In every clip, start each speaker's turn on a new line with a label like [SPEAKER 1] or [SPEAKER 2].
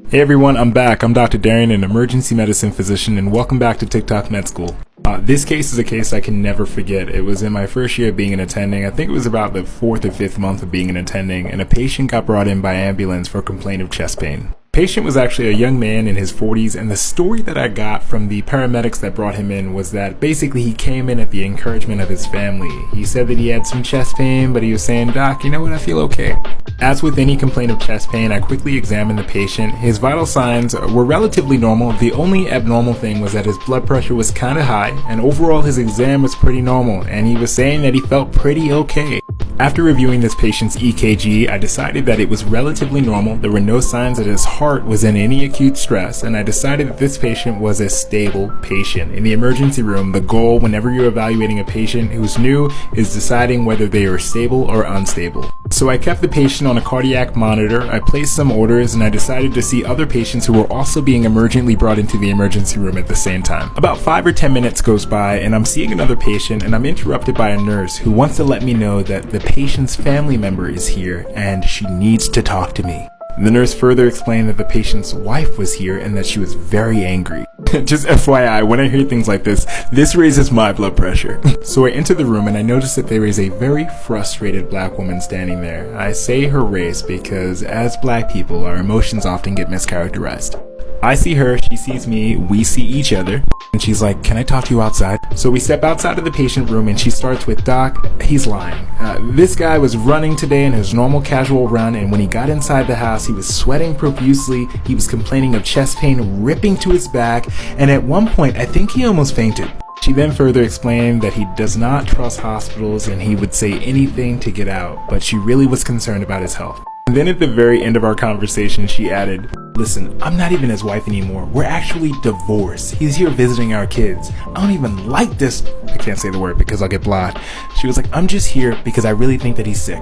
[SPEAKER 1] Hey everyone, I'm back. I'm Dr. Darian, an emergency medicine physician, and welcome back to TikTok Med School. This case is a case I can never forget. It was in my first year of being an attending. I think it was about the 4th or 5th month of being an attending, and a patient got brought in by ambulance for a complaint of chest pain. Patient was actually a young man in his 40s, and the story that I got from the paramedics that brought him in was that basically he came in at the encouragement of his family. He said that he had some chest pain, but he was saying, "Doc, you know what, I feel okay." As with any complaint of chest pain, I quickly examined the patient. His vital signs were relatively normal. The only abnormal thing was that his blood pressure was kind of high, and overall his exam was pretty normal, and he was saying that he felt pretty okay. After reviewing this patient's EKG, I decided that it was relatively normal. There were no signs that his heart was in any acute stress, and I decided that this patient was a stable patient. In the emergency room, the goal whenever you're evaluating a patient who's new is deciding whether they are stable or unstable. So I kept the patient on a cardiac monitor, I placed some orders, and I decided to see other patients who were also being emergently brought into the emergency room at the same time. About 5 or 10 minutes goes by, and I'm seeing another patient, and I'm interrupted by a nurse who wants to let me know that the patient's family member is here, and she needs to talk to me. The nurse further explained that the patient's wife was here and that she was very angry. Just FYI, when I hear things like this raises my blood pressure. So I enter the room and I notice that there is a very frustrated black woman standing there. I say her race because as black people, our emotions often get mischaracterized. I see her, she sees me, we see each other, and she's like, "Can I talk to you outside?" So we step outside of the patient room and she starts with, "Doc, he's lying. This guy was running today in his normal casual run, and when he got inside the house, he was sweating profusely, he was complaining of chest pain ripping to his back, and at one point, I think he almost fainted." She then further explained that he does not trust hospitals and he would say anything to get out, but she really was concerned about his health. And then at the very end of our conversation, she added, "Listen, I'm not even his wife anymore. We're actually divorced. He's here visiting our kids. I don't even like this." I can't say the word because I'll get blocked. She was like, "I'm just here because I really think that he's sick."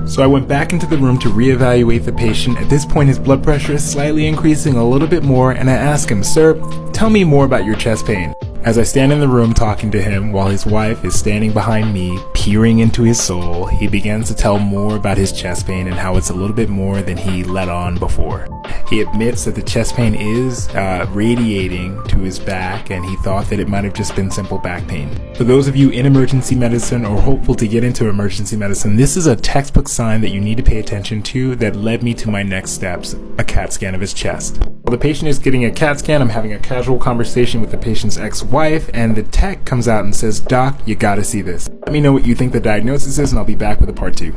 [SPEAKER 1] So I went back into the room to reevaluate the patient. At this point, his blood pressure is slightly increasing a little bit more, and I ask him, "Sir, tell me more about your chest pain." As I stand in the room talking to him while his wife is standing behind me, peering into his soul, he begins to tell more about his chest pain and how it's a little bit more than he let on before. He admits that the chest pain is radiating to his back, and he thought that it might have just been simple back pain. For those of you in emergency medicine or hopeful to get into emergency medicine, this is a textbook sign that you need to pay attention to that led me to my next steps, a CAT scan of his chest. While the patient is getting a CAT scan, I'm having a casual conversation with the patient's ex-wife, and the tech comes out and says, "Doc, you gotta see this. Let me know what you think the diagnosis is, and I'll be back with a part 2.